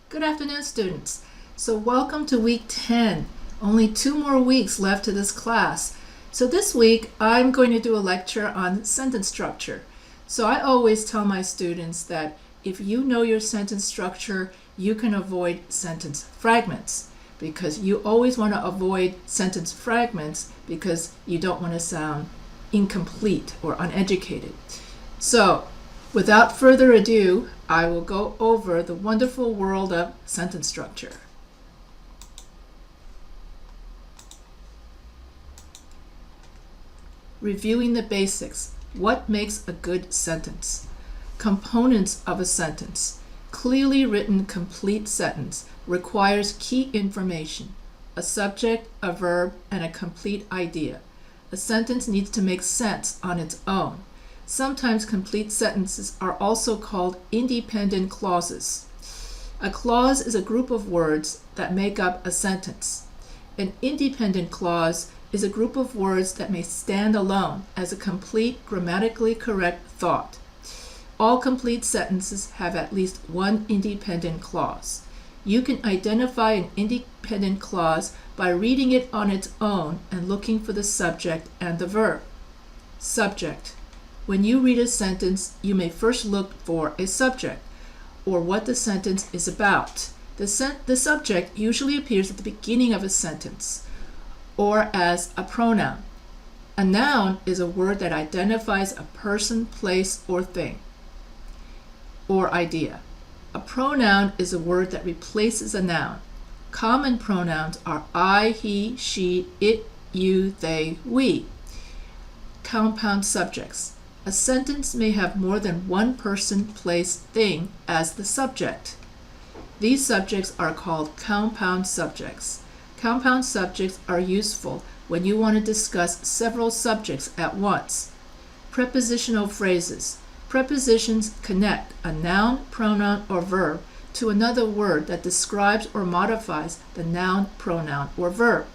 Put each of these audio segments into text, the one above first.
Good afternoon, students. So welcome to week 10. Only 2 more weeks left to this class. So this week, I'm going to do a lecture on sentence structure. So I always tell my students that if you know your sentence structure, you can avoid sentence fragments, because you always want to avoid sentence fragments because you don't want to sound incomplete or uneducated. So without further ado, I will go over the wonderful world of sentence structure. Reviewing the basics. What makes a good sentence? Components of a sentence. Clearly written complete sentence requires key information, a subject, a verb, and a complete idea. A sentence needs to make sense on its own. Sometimes complete sentences are also called independent clauses. A clause is a group of words that make up a sentence. An independent clause is a group of words that may stand alone as a complete, grammatically correct thought. All complete sentences have at least one independent clause. You can identify an independent clause by reading it on its own and looking for the subject and the verb. Subject. When you read a sentence, you may first look for a subject, or what the sentence is about. The subject usually appears at the beginning of a sentence, or as a pronoun. A noun is a word that identifies a person, place, or thing, or idea. A pronoun is a word that replaces a noun. Common pronouns are I, he, she, it, you, they, we. Compound subjects. A sentence may have more than one person, place, thing as the subject. These subjects are called compound subjects. Compound subjects are useful when you want to discuss several subjects at once. Prepositional phrases. Prepositions connect a noun, pronoun, or verb to another word that describes or modifies the noun, pronoun, or verb.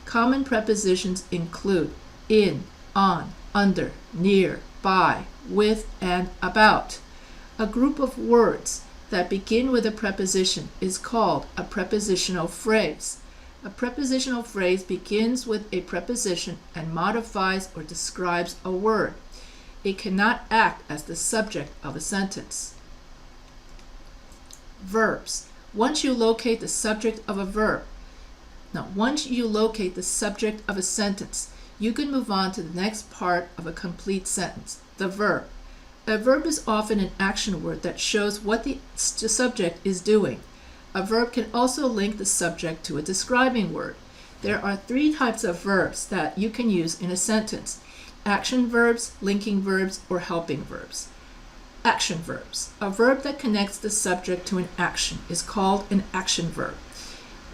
Common prepositions include in, on, under, near, by, with, and about. A group of words that begin with a preposition is called a prepositional phrase. A prepositional phrase begins with a preposition and modifies or describes a word. It cannot act as the subject of a sentence. Verbs. Once you locate the subject of a sentence, you can move on to the next part of a complete sentence, the verb. A verb is often an action word that shows what the subject is doing. A verb can also link the subject to a describing word. There are 3 types of verbs that you can use in a sentence: action verbs, linking verbs, or helping verbs. Action verbs. A verb that connects the subject to an action is called an action verb.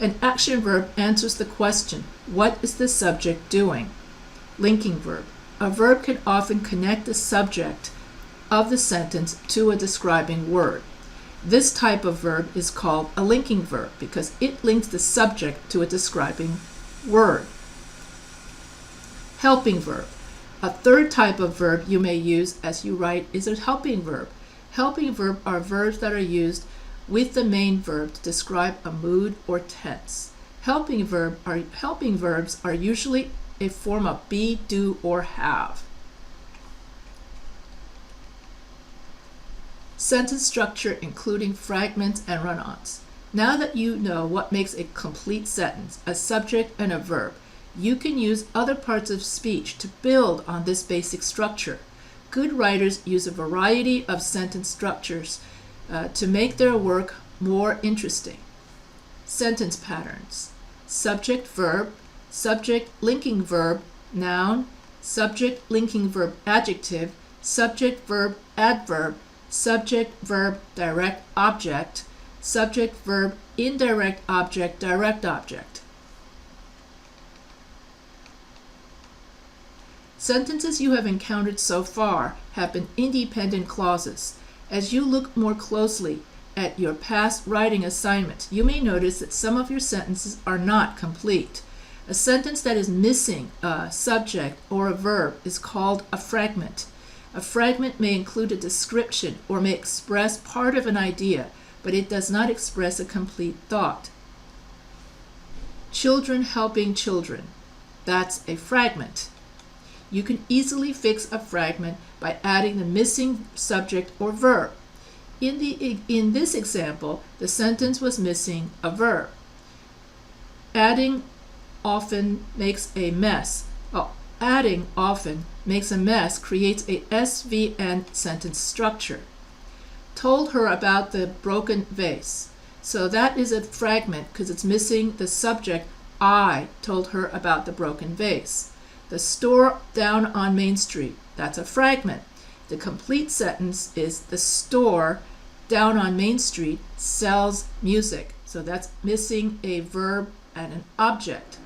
An action verb answers the question, what is the subject doing? Linking verb. A verb can often connect the subject of the sentence to a describing word. This type of verb is called a linking verb because it links the subject to a describing word. Helping verb. A 3rd type of verb you may use as you write is a helping verb. Helping verb are verbs that are used with the main verb to describe a mood or tense. Helping verbs are usually a form of be, do, or have. Sentence structure including fragments and run-ons. Now that you know what makes a complete sentence, a subject and a verb, you can use other parts of speech to build on this basic structure. Good writers use a variety of sentence structures to make their work more interesting. Sentence patterns. Subject, verb, subject, linking verb, noun, subject, linking verb, adjective, subject, verb, adverb, subject, verb, direct object, subject, verb, indirect object, direct object. Sentences you have encountered so far have been independent clauses. As you look more closely at your past writing assignments, you may notice that some of your sentences are not complete. A sentence that is missing a subject or a verb is called a fragment. A fragment may include a description or may express part of an idea, but it does not express a complete thought. Children helping children. That's a fragment. You can easily fix a fragment by adding the missing subject or verb. In this example, the sentence was missing a verb. Adding often makes a mess. Adding often makes a mess creates a SVN sentence structure. Told her about the broken vase. So that is a fragment because it's missing the subject. I told her about the broken vase. The store down on Main Street. That's a fragment. The complete sentence is the store down on Main Street sells music. So that's missing a verb and an object.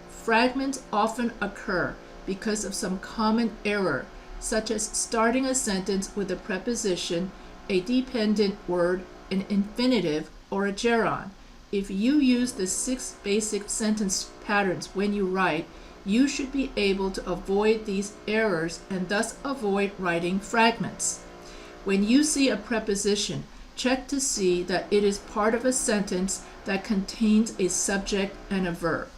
Fragments often occur because of some common error, such as starting a sentence with a preposition, a dependent word, an infinitive, or a gerund. If you use the 6 basic sentence patterns when you write, you should be able to avoid these errors and thus avoid writing fragments. When you see a preposition, check to see that it is part of a sentence that contains a subject and a verb.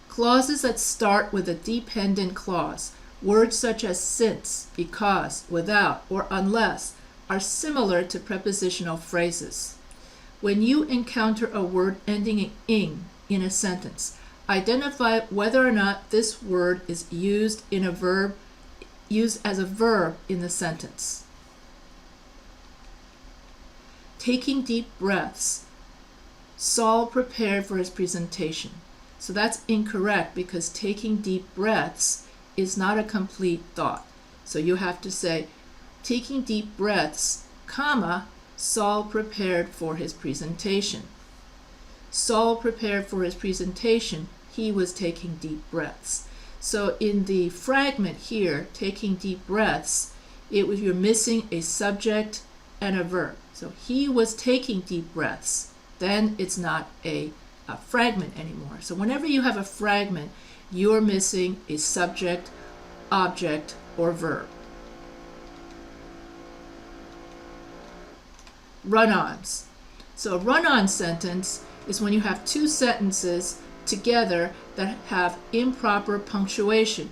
Clauses that start with a dependent clause, words such as since, because, without, or unless, are similar to prepositional phrases. When you encounter a word ending in in a sentence, identify whether or not this word is used as a verb in the sentence. Taking deep breaths. Saul prepared for his presentation. So that's incorrect because taking deep breaths is not a complete thought. So you have to say, taking deep breaths, comma, Saul prepared for his presentation. Saul prepared for his presentation, he was taking deep breaths. So in the fragment here, taking deep breaths, you're missing a subject and a verb. So he was taking deep breaths. Then it's not a fragment anymore. So whenever you have a fragment, you're missing a subject, object, or verb. Run-ons. So a run-on sentence is when you have 2 sentences together that have improper punctuation.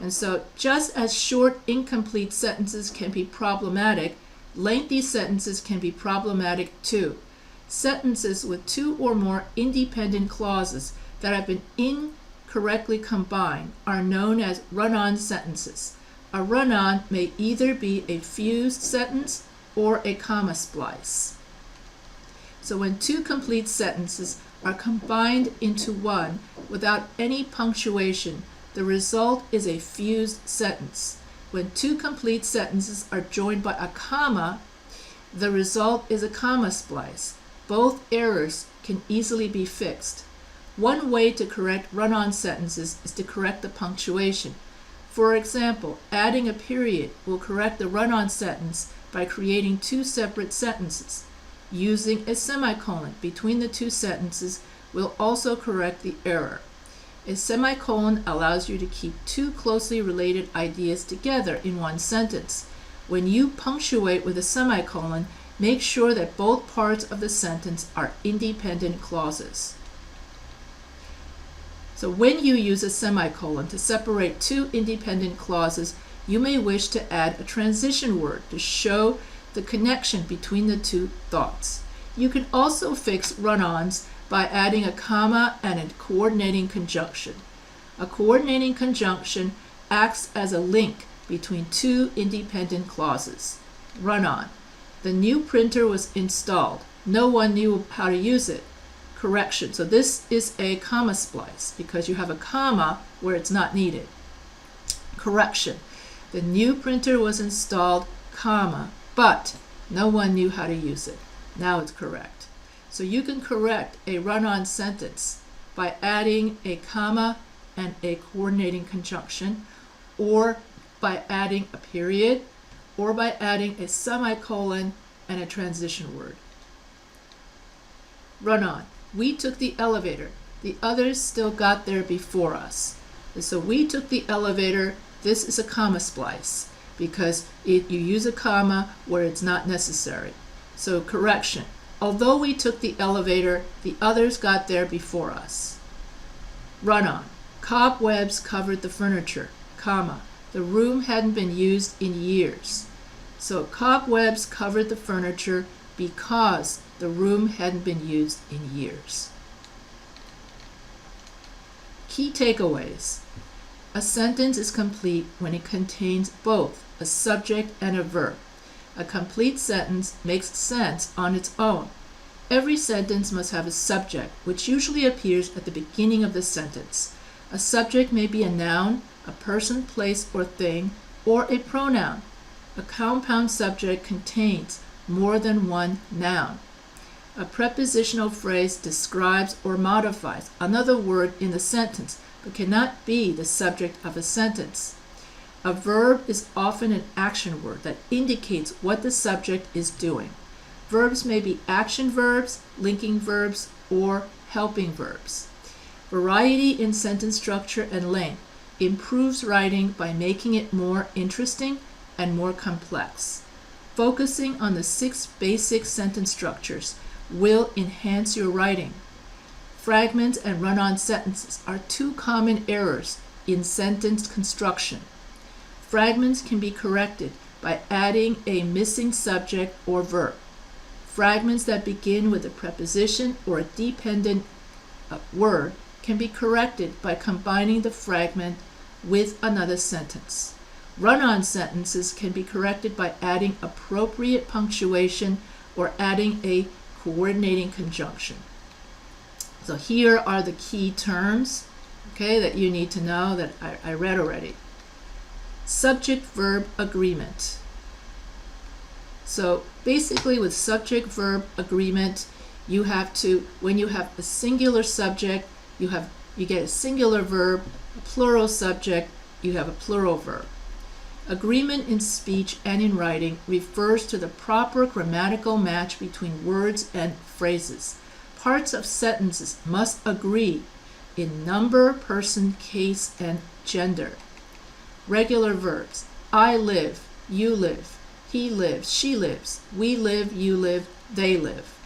And so just as short, incomplete sentences can be problematic, lengthy sentences can be problematic too. Sentences with 2 or more independent clauses that have been incorrectly combined are known as run-on sentences. A run-on may either be a fused sentence or a comma splice. So when 2 complete sentences are combined into one without any punctuation, the result is a fused sentence. When 2 complete sentences are joined by a comma, the result is a comma splice. Both errors can easily be fixed. One way to correct run-on sentences is to correct the punctuation. For example, adding a period will correct the run-on sentence by creating 2 separate sentences. Using a semicolon between the 2 sentences will also correct the error. A semicolon allows you to keep 2 closely related ideas together in one sentence. When you punctuate with a semicolon, make sure that both parts of the sentence are independent clauses. So when you use a semicolon to separate 2 independent clauses, you may wish to add a transition word to show the connection between the 2 thoughts. You can also fix run-ons by adding a comma and a coordinating conjunction. A coordinating conjunction acts as a link between 2 independent clauses. Run-on. The new printer was installed. No one knew how to use it. Correction. So this is a comma splice because you have a comma where it's not needed. Correction. The new printer was installed, comma, but no one knew how to use it. Now it's correct. So you can correct a run-on sentence by adding a comma and a coordinating conjunction, or by adding a period, or by adding a semicolon and a transition word. Run-on. We took the elevator. The others still got there before us. And so we took the elevator. This is a comma splice because you use a comma where it's not necessary. So correction. Although we took the elevator, the others got there before us. Run-on. Cobwebs covered the furniture, comma. The room hadn't been used in years. So cobwebs covered the furniture because the room hadn't been used in years. Key takeaways. A sentence is complete when it contains both a subject and a verb. A complete sentence makes sense on its own. Every sentence must have a subject, which usually appears at the beginning of the sentence. A subject may be a noun, a person, place, or thing, or a pronoun. A compound subject contains more than one noun. A prepositional phrase describes or modifies another word in the sentence, but cannot be the subject of a sentence. A verb is often an action word that indicates what the subject is doing. Verbs may be action verbs, linking verbs, or helping verbs. Variety in sentence structure and length improves writing by making it more interesting and more complex. Focusing on the 6 basic sentence structures will enhance your writing. Fragments and run-on sentences are 2 common errors in sentence construction. Fragments can be corrected by adding a missing subject or verb. Fragments that begin with a preposition or a dependent word can be corrected by combining the fragment with another sentence. Run-on sentences can be corrected by adding appropriate punctuation or adding a coordinating conjunction. So here are the key terms, okay, that you need to know that I read already. Subject-verb agreement. So basically with subject-verb agreement, you have to, when you have a singular subject, you get a singular verb, a plural subject, you have a plural verb. Agreement in speech and in writing refers to the proper grammatical match between words and phrases. Parts of sentences must agree in number, person, case, and gender. Regular verbs. I live, you live, he lives, she lives, we live, you live, they live.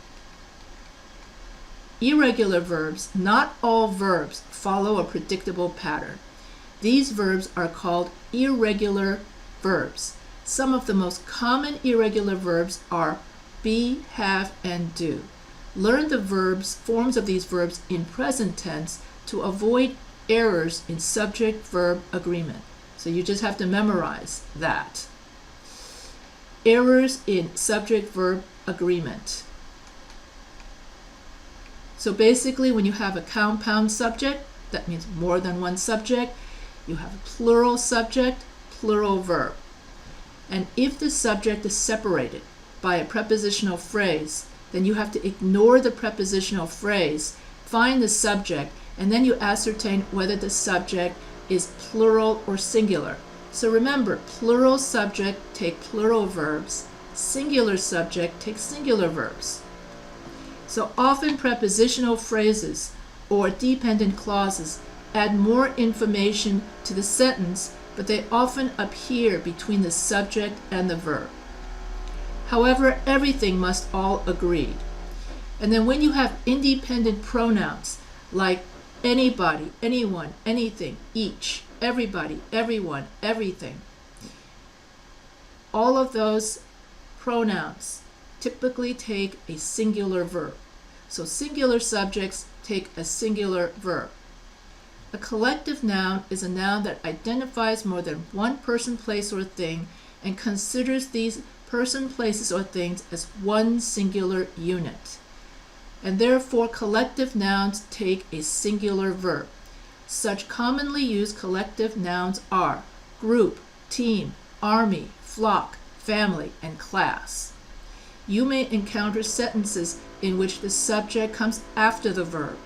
Irregular verbs. Not all verbs follow a predictable pattern. These verbs are called irregular verbs. Some of the most common irregular verbs are be, have, and do. Learn the forms of these verbs in present tense to avoid errors in subject-verb agreement. So you just have to memorize that. Errors in subject-verb agreement. So basically, when you have a compound subject, that means more than one subject, you have a plural subject, plural verb. And if the subject is separated by a prepositional phrase, then you have to ignore the prepositional phrase, find the subject, and then you ascertain whether the subject is plural or singular. So remember, plural subject take plural verbs, singular subject take singular verbs. So often prepositional phrases or dependent clauses add more information to the sentence, but they often appear between the subject and the verb. However, everything must all agree. And then when you have independent pronouns like anybody, anyone, anything, each, everybody, everyone, everything, all of those pronouns typically take a singular verb. So singular subjects take a singular verb. A collective noun is a noun that identifies more than one person, place, or thing and considers these person, places, or things as one singular unit. And therefore, collective nouns take a singular verb. Such commonly used collective nouns are group, team, army, flock, family, and class. You may encounter sentences in which the subject comes after the verb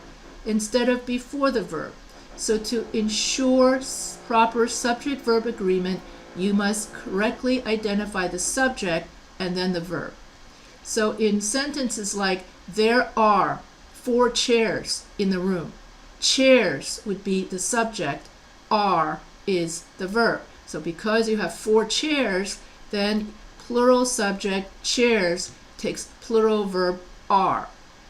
instead of before the verb. So to ensure proper subject-verb agreement, you must correctly identify the subject and then the verb. So in sentences like, there are 4 chairs in the room, chairs would be the subject, are is the verb. So because you have 4 chairs, then plural subject chairs takes plural verb are.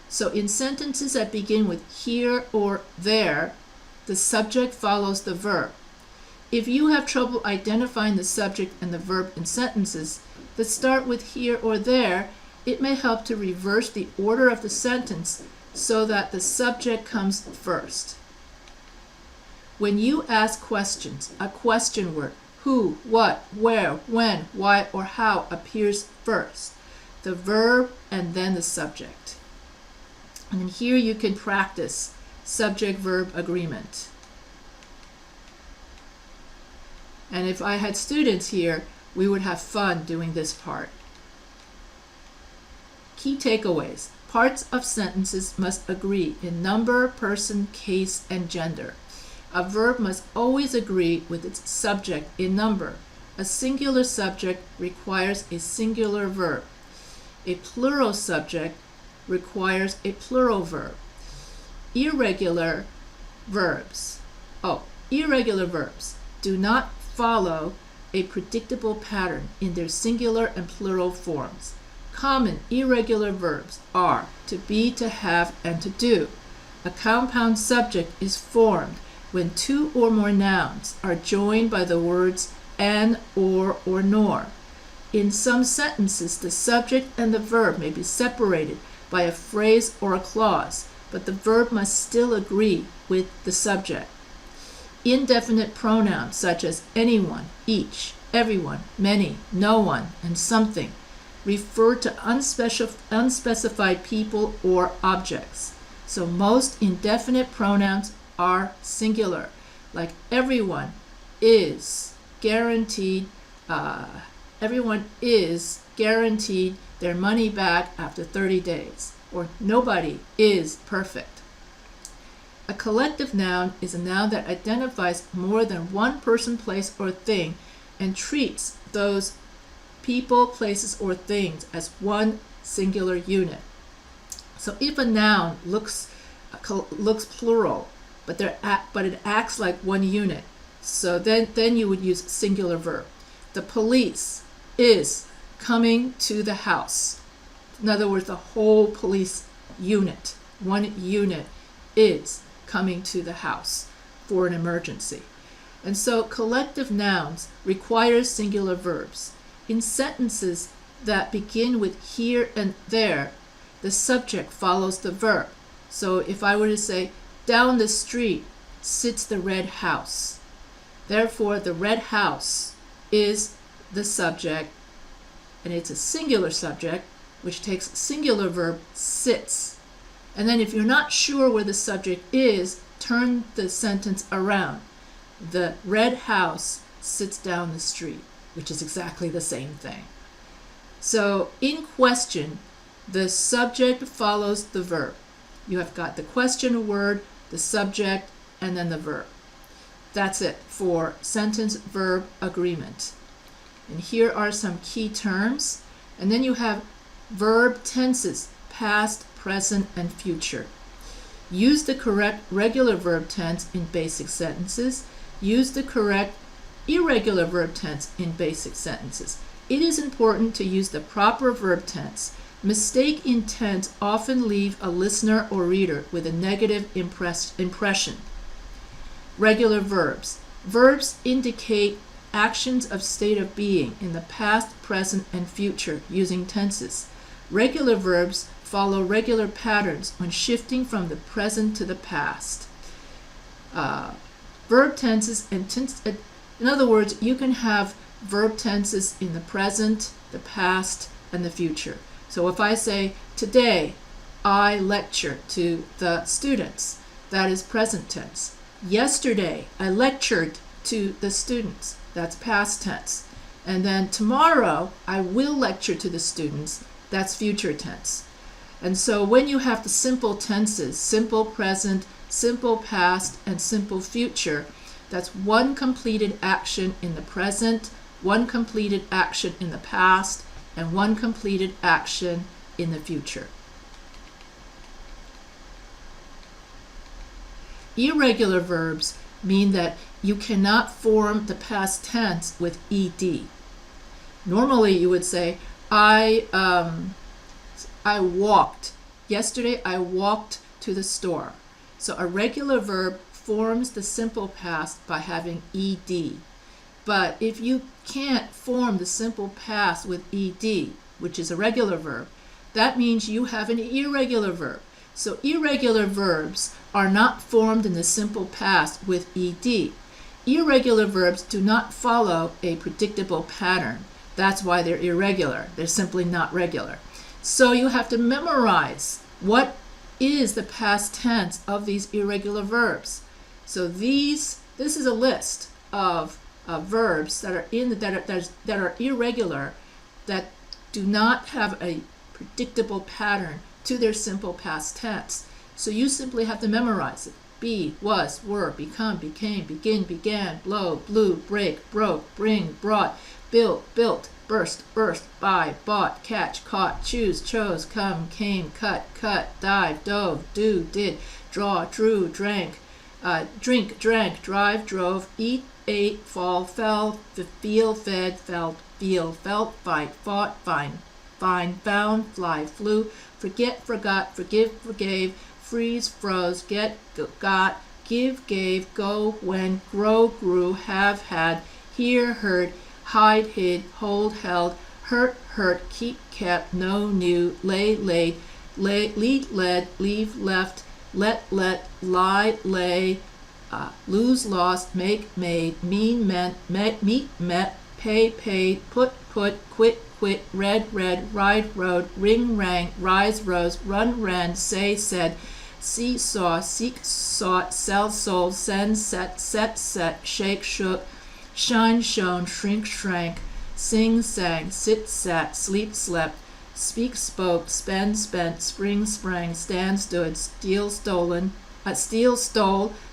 So in sentences that begin with here or there, the subject follows the verb. If you have trouble identifying the subject and the verb in sentences that start with here or there, it may help to reverse the order of the sentence so that the subject comes first. When you ask questions, a question word, who, what, where, when, why, or how appears first, the verb and then the subject. And here you can practice subject-verb agreement. And if I had students here, we would have fun doing this part. Key takeaways. Parts of sentences must agree in number, person, case, and gender. A verb must always agree with its subject in number. A singular subject requires a singular verb. A plural subject requires a plural verb. Irregular verbs do not follow a predictable pattern in their singular and plural forms. Common irregular verbs are to be, to have, and to do. A compound subject is formed when 2 or more nouns are joined by the words and, or nor. In some sentences, the subject and the verb may be separated by a phrase or a clause, but the verb must still agree with the subject. Indefinite pronouns such as anyone, each, everyone, many, no one, and something refer to unspecified people or objects. So most indefinite pronouns are singular, like everyone is guaranteed their money back after 30 days, or nobody is perfect. A collective noun is a noun that identifies more than one person, place, or thing and treats those people, places, or things as one singular unit. So if a noun looks plural, but it acts like one unit, so then you would use singular verb. The police is coming to the house. In other words, the whole police unit, one unit, is coming to the house for an emergency. And so collective nouns require singular verbs. In sentences that begin with here and there, the subject follows the verb. So if I were to say, down the street sits the red house. Therefore, the red house is the subject, and it's a singular subject, which takes singular verb sits. And then if you're not sure where the subject is, turn the sentence around. The red house sits down the street, which is exactly the same thing. So in question, the subject follows the verb. You have got the question word, the subject, and then the verb. That's it for sentence-verb agreement. And here are some key terms. And then you have verb tenses, past, present, and future. Use the correct regular verb tense in basic sentences. Use the correct irregular verb tense in basic sentences. It is important to use the proper verb tense. Mistake in tense often leave a listener or reader with a negative impression. Regular verbs. Verbs indicate actions of state of being in the past, present, and future using tenses. Regular verbs follow regular patterns when shifting from the present to the past. Verb tenses and in other words, you can have verb tenses in the present, the past, and the future. So if I say, today I lecture to the students, that is present tense. Yesterday I lectured to the students, that's past tense. And then tomorrow I will lecture to the students, that's future tense. And so when you have the simple tenses, simple present, simple past, and simple future, that's one completed action in the present, one completed action in the past, and one completed action in the future. Irregular verbs mean that you cannot form the past tense with ed. Normally you would say, I walked. Yesterday I walked to the store. So a regular verb forms the simple past by having ed. But if you can't form the simple past with ed, which is a regular verb, that means you have an irregular verb. So irregular verbs are not formed in the simple past with ed. Irregular verbs do not follow a predictable pattern. That's why they're irregular. They're simply not regular. So you have to memorize what is the past tense of these irregular verbs. So this is a list of verbs that are irregular, that do not have a predictable pattern to their simple past tense. So you simply have to memorize it. Be, was, were, become, became, begin, began, blow, blew, break, broke, bring, brought, built, burst, buy, bought, catch, caught, choose, chose, come, came, cut, dive, dove, do, did, draw, drew, drank, drink, drank, drive, drove, eat, ate, fall, fell, feel, fed, felt, feel, felt, fight, fought, find, found, fly, flew, forget, forgot, forgive, forgave, freeze, froze, get, got, give, gave, go, went, grow, grew, have, had, hear, heard, hide, hid, hold, held, hurt, keep, kept, know, knew, lay, laid, lead, led, leave, left, let, lie, lay, lose, lost, make, made, mean, meant, meet, met, pay, paid, put, quit, read, ride, rode, ring, rang, rise, rose, run, ran, say, said, see, saw, seek, sought, sell, sold, send, set, shake, shook, shine, shone, shrink, shrank, sing, sang, sit, sat, sleep, slept, speak, spoke, spend, spent, spring, sprang, stand, stood, steal, stole,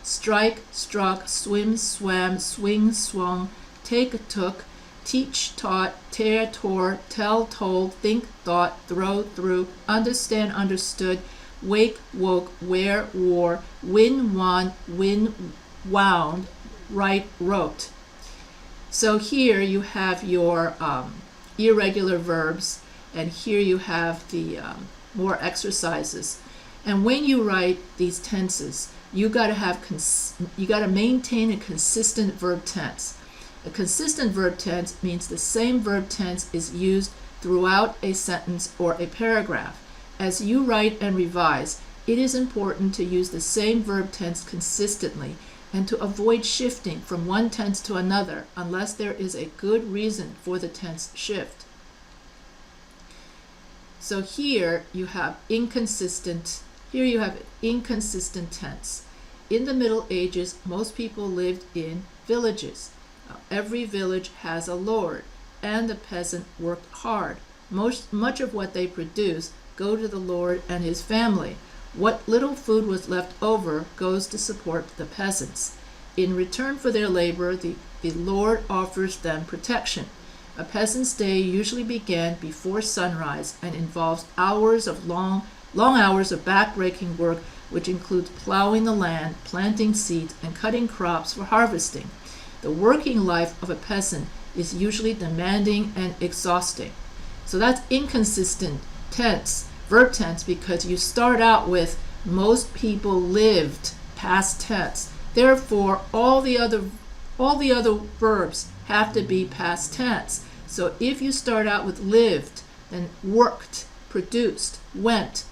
strike, struck, swim, swam, swing, swung, take, took, teach, taught, tear, tore, tell, told, think, thought, throw, threw, understand, understood, wake, woke, wear, wore, win, won, wound, write, wrote. So here you have your irregular verbs, and here you have the more exercises. And when you write these tenses, you got to maintain a consistent verb tense. A consistent verb tense means the same verb tense is used throughout a sentence or a paragraph. As you write and revise, it is important to use the same verb tense consistently and to avoid shifting from one tense to another unless there is a good reason for the tense shift. So here you have inconsistent tense. In the Middle Ages, most people lived in villages. Every village has a lord, and the peasant worked hard. Much of what they produce go to the lord and his family. What little food was left over goes to support the peasants. In return for their labor, the lord offers them protection. A peasant's day usually began before sunrise and involves long hours of back-breaking work, which includes plowing the land, planting seeds, and cutting crops for harvesting. The working life of a peasant is usually demanding and exhausting. So that's inconsistent tense, verb tense, because you start out with most people lived, past tense. Therefore, all the other verbs have to be past tense. So if you start out with lived, then worked, produced, went,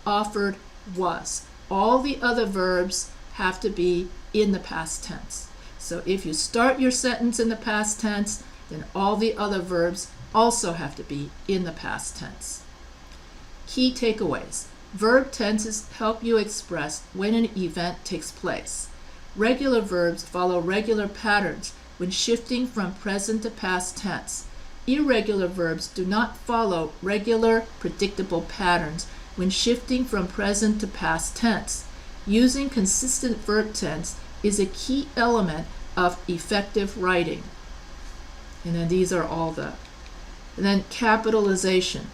offered, was. All the other verbs have to be in the past tense. So if you start your sentence in the past tense, then all the other verbs also have to be in the past tense. Key takeaways. Verb tenses help you express when an event takes place. Regular verbs follow regular patterns when shifting from present to past tense. Irregular verbs do not follow regular, predictable patterns when shifting from present to past tense. Using consistent verb tense is a key element of effective writing. And then these are all the. And then capitalization.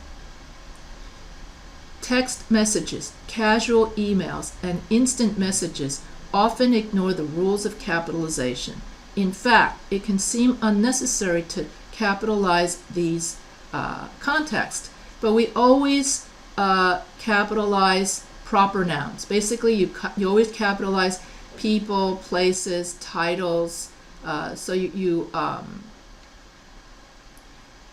Text messages, casual emails, and instant messages often ignore the rules of capitalization. In fact, it can seem unnecessary to capitalize these contexts, but we always capitalize proper nouns. Basically, you always capitalize people, places, titles. So you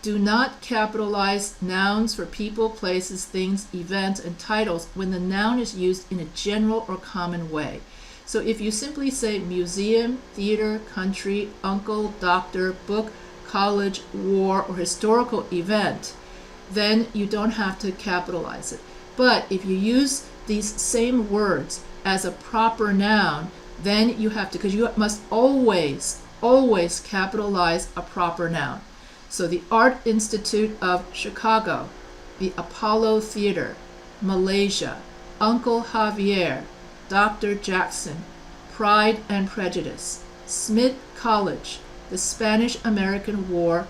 do not capitalize nouns for people, places, things, events, and titles when the noun is used in a general or common way. So if you simply say museum, theater, country, uncle, doctor, book, college, war, or historical event, then you don't have to capitalize it. But if you use these same words as a proper noun, then you have to, because you must always capitalize a proper noun. So the Art Institute of Chicago, the Apollo Theater, Malaysia, Uncle Javier, Dr. Jackson, Pride and Prejudice, Smith College, the Spanish-American War,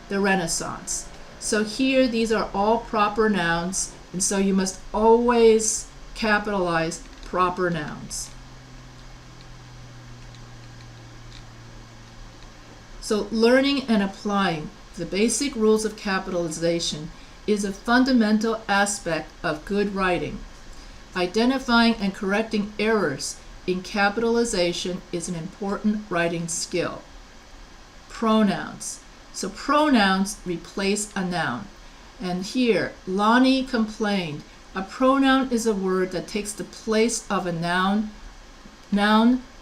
the Renaissance. So here, these are all proper nouns, and so you must always capitalize proper nouns. So learning and applying the basic rules of capitalization is a fundamental aspect of good writing. Identifying and correcting errors in capitalization is an important writing skill. Pronouns. So pronouns replace a noun. And here, Lonnie complained. A pronoun is a word that takes the place of a noun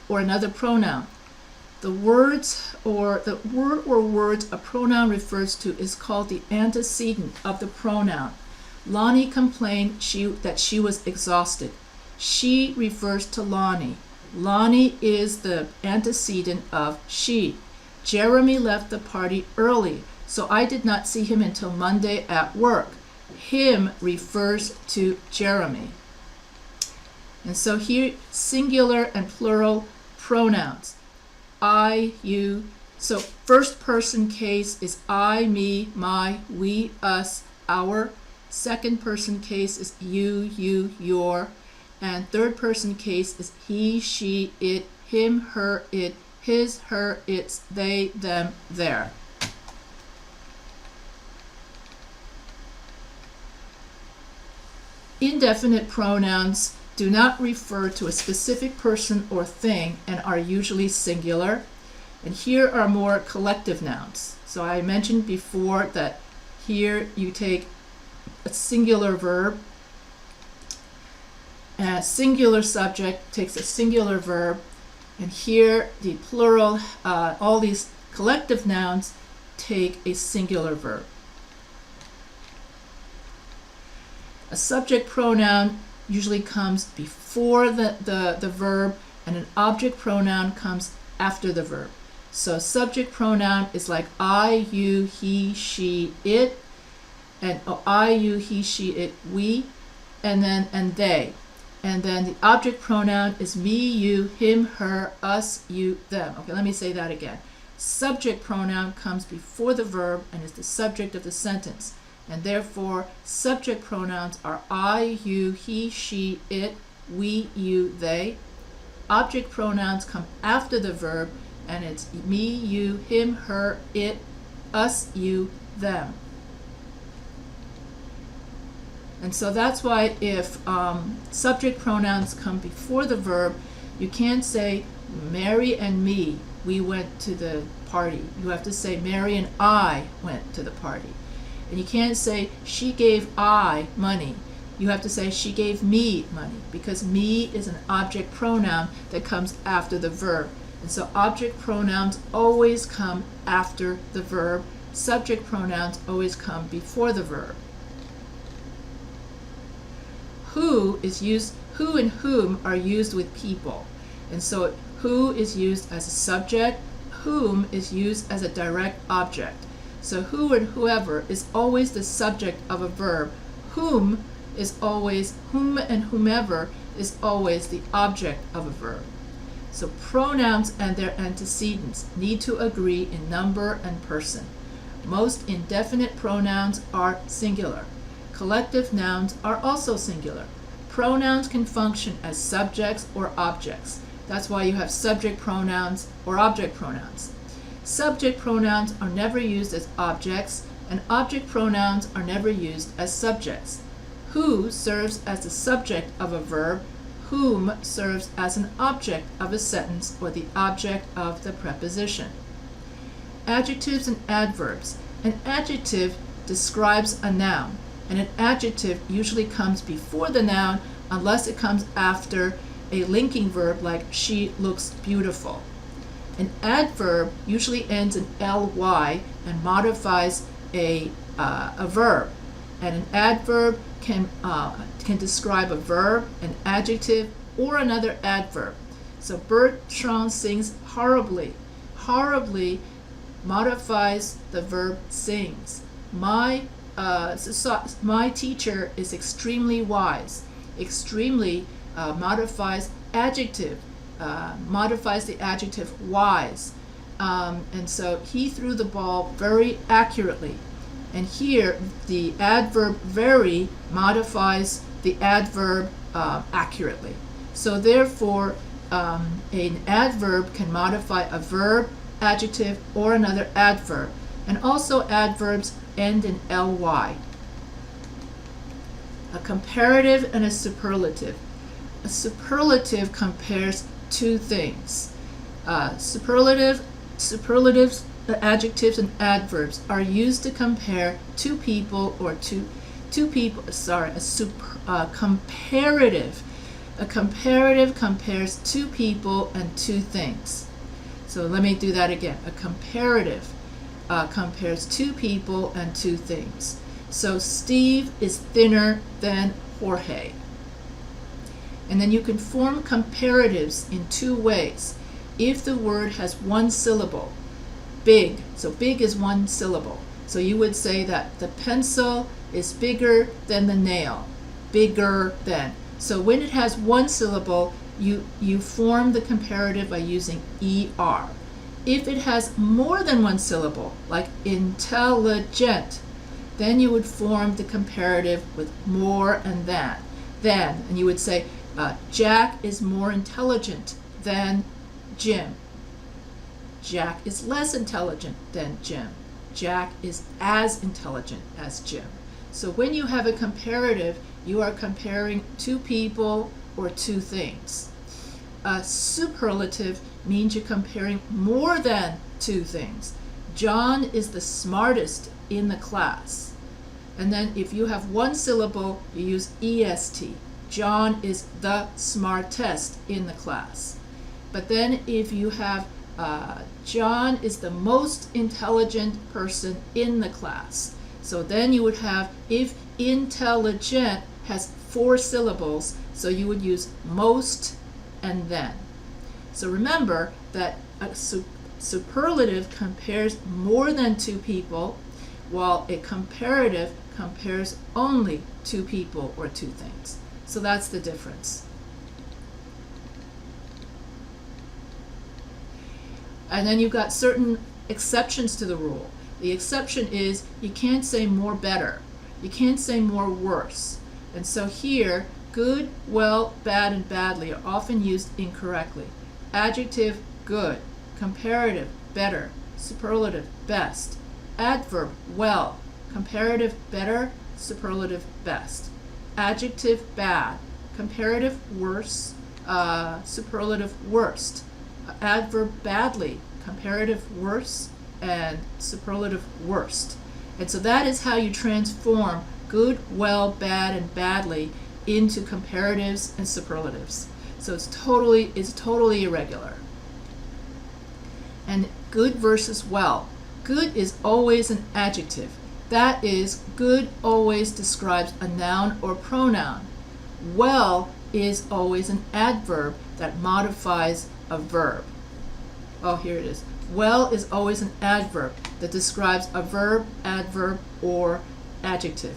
or another pronoun. The word or words a pronoun refers to is called the antecedent of the pronoun. Lonnie complained that she was exhausted. She refers to Lonnie. Lonnie is the antecedent of she. Jeremy left the party early, so I did not see him until Monday at work. Him refers to Jeremy. And so here, singular and plural pronouns. I, you. So first person case is I, me, my, we, us, our. Second person case is you, your. And third person case is he, she, it, him, her, it, his, her, its, they, them, their. Indefinite pronouns do not refer to a specific person or thing and are usually singular. And here are more collective nouns. So I mentioned before that here you take a singular verb, and a singular subject takes a singular verb, and here the plural, all these collective nouns take a singular verb. A subject pronoun usually comes before the verb, and an object pronoun comes after the verb. So subject pronoun is like I, you, he, she, it, and I, you, he, she, it, we, and they. And then the object pronoun is me, you, him, her, us, you, them. Okay, let me say that again. Subject pronoun comes before the verb and is the subject of the sentence. And therefore, subject pronouns are I, you, he, she, it, we, you, they. Object pronouns come after the verb, and it's me, you, him, her, it, us, you, them. And so that's why if subject pronouns come before the verb, you can't say Mary and me, we went to the party. You have to say Mary and I went to the party. And you can't say she gave I money. You have to say she gave me money, because me is an object pronoun that comes after the verb. And so object pronouns always come after the verb. Subject pronouns always come before the verb. Who and whom are used with people. And so who is used as a subject, whom is used as a direct object. So who and whoever is always the subject of a verb. Whom and whomever is always the object of a verb. So pronouns and their antecedents need to agree in number and person. Most indefinite pronouns are singular. Collective nouns are also singular. Pronouns can function as subjects or objects. That's why you have subject pronouns or object pronouns. Subject pronouns are never used as objects, and object pronouns are never used as subjects. Who serves as the subject of a verb, whom serves as an object of a sentence or the object of the preposition. Adjectives and adverbs. An adjective describes a noun, and an adjective usually comes before the noun unless it comes after a linking verb like she looks beautiful. An adverb usually ends in ly and modifies a verb, and an adverb can describe a verb, an adjective, or another adverb. So Bertrand sings horribly. Horribly modifies the verb sings. My teacher is extremely wise. Extremely modifies adjective, modifies the adjective wise. And so he threw the ball very accurately. And here the adverb very modifies the adverb accurately. So therefore, an adverb can modify a verb, adjective, or another adverb. And also adverbs end in ly. A comparative and a superlative. A superlative compares two things. Superlatives, adjectives, and adverbs are used to compare two people or two people. Comparative. A comparative compares two people and two things. So let me do that again. A comparative compares two people and two things. So Steve is thinner than Jorge. And then you can form comparatives in two ways. If the word has one syllable, big, so big is one syllable. So you would say that the pencil is bigger than the nail, bigger than. So when it has one syllable, you form the comparative by using er. If it has more than one syllable, like intelligent, then you would form the comparative with more and than. Then, and you would say, Jack is more intelligent than Jim. Jack is less intelligent than Jim. Jack is as intelligent as Jim. So when you have a comparative, you are comparing two people or two things. A superlative means you're comparing more than two things. John is the smartest in the class. And then if you have one syllable, you use est. John is the smartest in the class. But then if you have John is the most intelligent person in the class. So then you would have, if intelligent has four syllables, so you would use most and then. So remember that a superlative compares more than two people, while a comparative compares only two people or two things. So that's the difference. And then you've got certain exceptions to the rule. The exception is you can't say more better. You can't say more worse. And so here, good, well, bad, and badly are often used incorrectly. Adjective, good. Comparative, better. Superlative, best. Adverb, well. Comparative, better. Superlative, best. Adjective, bad. Comparative, worse. Superlative, worst. Adverb, badly. Comparative, worse. And superlative, worst. And so that is how you transform good, well, bad, and badly into comparatives and superlatives. So it's totally irregular. And good versus well. Good is always an adjective. That is, good always describes a noun or pronoun. Well is always an adverb that modifies a verb. Oh, here it is. Well is always an adverb that describes a verb, adverb, or adjective.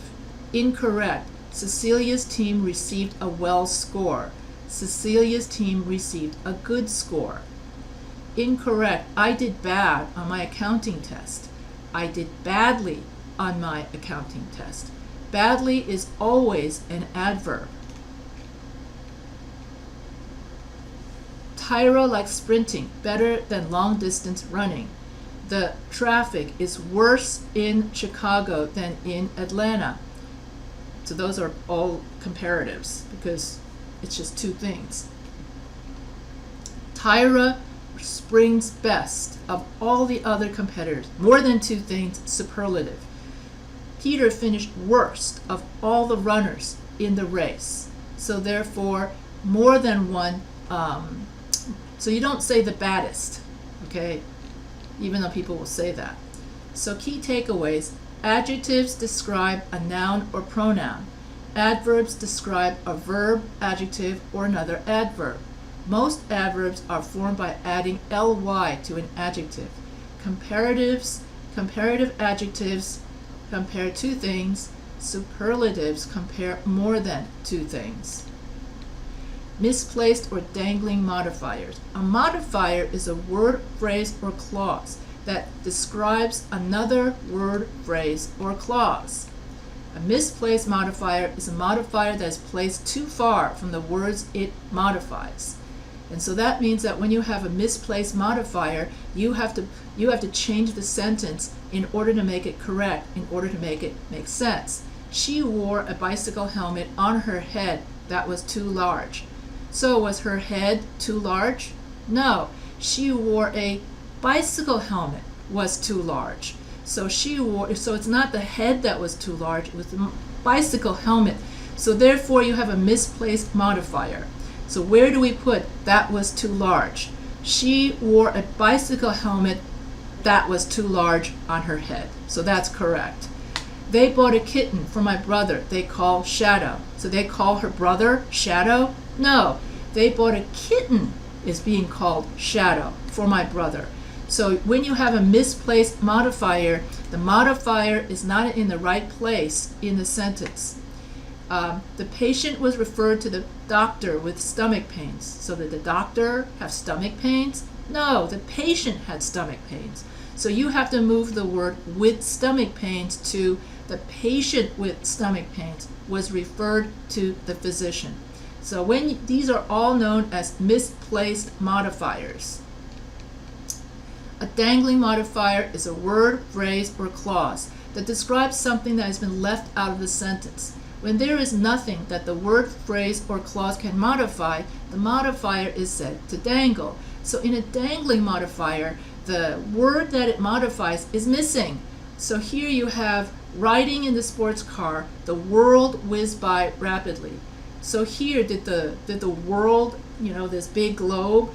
Incorrect. Cecilia's team received a well score. Cecilia's team received a good score. Incorrect. I did bad on my accounting test. I did badly on my accounting test. Badly is always an adverb. Tyra likes sprinting better than long distance running. The traffic is worse in Chicago than in Atlanta. So those are all comparatives because it's just two things. Tyra springs best of all the other competitors. More than two things, superlative. Peter finished worst of all the runners in the race. So therefore, more than one. So you don't say the baddest, okay? Even though people will say that. So key takeaways. Adjectives describe a noun or pronoun. Adverbs describe a verb, adjective, or another adverb. Most adverbs are formed by adding ly to an adjective. Comparative adjectives compare two things. Superlatives compare more than two things. Misplaced or dangling modifiers. A modifier is a word, phrase, or clause that describes another word, phrase, or clause. A misplaced modifier is a modifier that is placed too far from the words it modifies. And so that means that when you have a misplaced modifier, you have to change the sentence in order to make it correct, in order to make it make sense. She wore a bicycle helmet on her head that was too large. So was her head too large? No, she wore a bicycle helmet was too large. So it's not the head that was too large, it was the bicycle helmet. So therefore you have a misplaced modifier. So where do we put that was too large? She wore a bicycle helmet that was too large on her head. So that's correct. They bought a kitten for my brother they call Shadow. So they call her brother Shadow? No, they bought a kitten is being called Shadow for my brother. So when you have a misplaced modifier, the modifier is not in the right place in the sentence. The patient was referred to the doctor with stomach pains. So did the doctor have stomach pains? No, the patient had stomach pains. So you have to move the word with stomach pains to the patient with stomach pains was referred to the physician. So these are all known as misplaced modifiers. A dangling modifier is a word, phrase, or clause that describes something that has been left out of the sentence. When there is nothing that the word, phrase, or clause can modify, the modifier is said to dangle. So in a dangling modifier, the word that it modifies is missing. So here you have riding in the sports car, the world whizzed by rapidly. So here did the world, this big globe,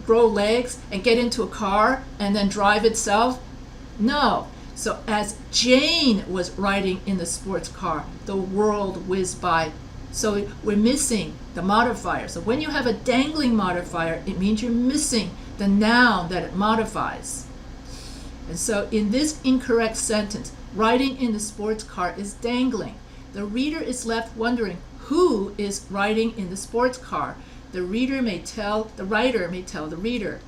grow legs and get into a car and then drive itself? No. So as Jane was riding in the sports car, the world whizzed by. So we're missing the modifier. So when you have a dangling modifier, it means you're missing the noun that it modifies. And so in this incorrect sentence, riding in the sports car is dangling. The reader is left wondering who is riding in the sports car. The writer may tell the reader,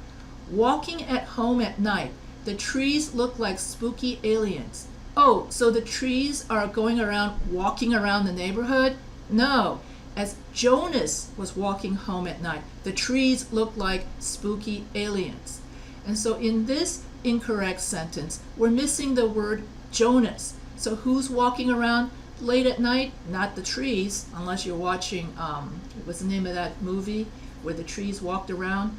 walking at home at night, the trees look like spooky aliens. Oh, so the trees are walking around the neighborhood? No. As Jonas was walking home at night, the trees looked like spooky aliens. And so in this incorrect sentence, we're missing the word Jonas. So who's walking around late at night? Not the trees, unless you're watching, what's the name of that movie where the trees walked around?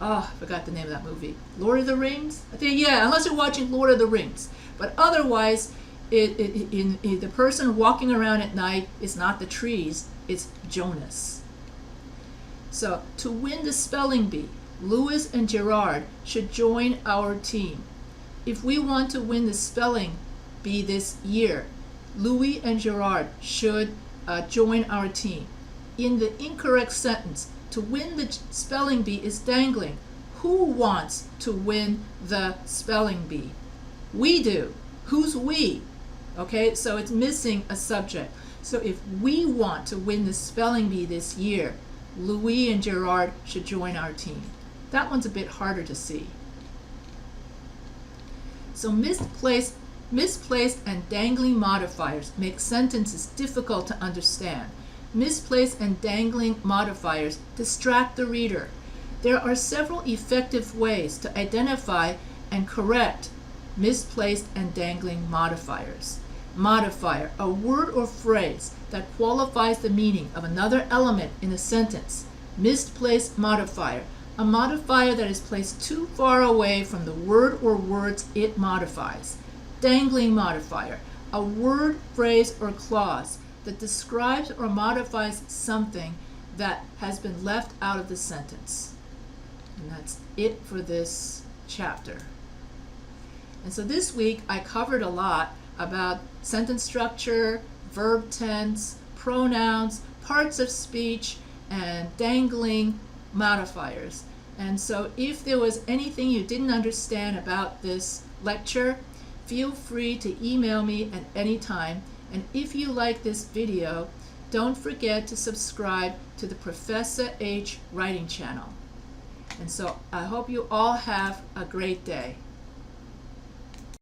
I forgot the name of that movie. Lord of the Rings? I think, yeah, unless you're watching Lord of the Rings. But otherwise, the person walking around at night is not the trees, it's Jonas. So, to win the spelling bee, Louis and Gerard should join our team. If we want to win the spelling bee this year, Louis and Gerard should join our team. In the incorrect sentence, to win the spelling bee is dangling. Who wants to win the spelling bee? We do. Who's we? Okay, so it's missing a subject. So if we want to win the spelling bee this year, Louis and Gerard should join our team. That one's a bit harder to see. So misplaced and dangling modifiers make sentences difficult to understand. Misplaced and dangling modifiers distract the reader. There are several effective ways to identify and correct misplaced and dangling modifiers. Modifier, a word or phrase that qualifies the meaning of another element in a sentence. Misplaced modifier, a modifier that is placed too far away from the word or words it modifies. Dangling modifier, a word, phrase, or clause that describes or modifies something that has been left out of the sentence. And that's it for this chapter. And so this week I covered a lot about sentence structure, verb tense, pronouns, parts of speech, and dangling modifiers. And so if there was anything you didn't understand about this lecture, feel free to email me at any time. And if you like this video, don't forget to subscribe to the Professor H Writing channel. And so I hope you all have a great day.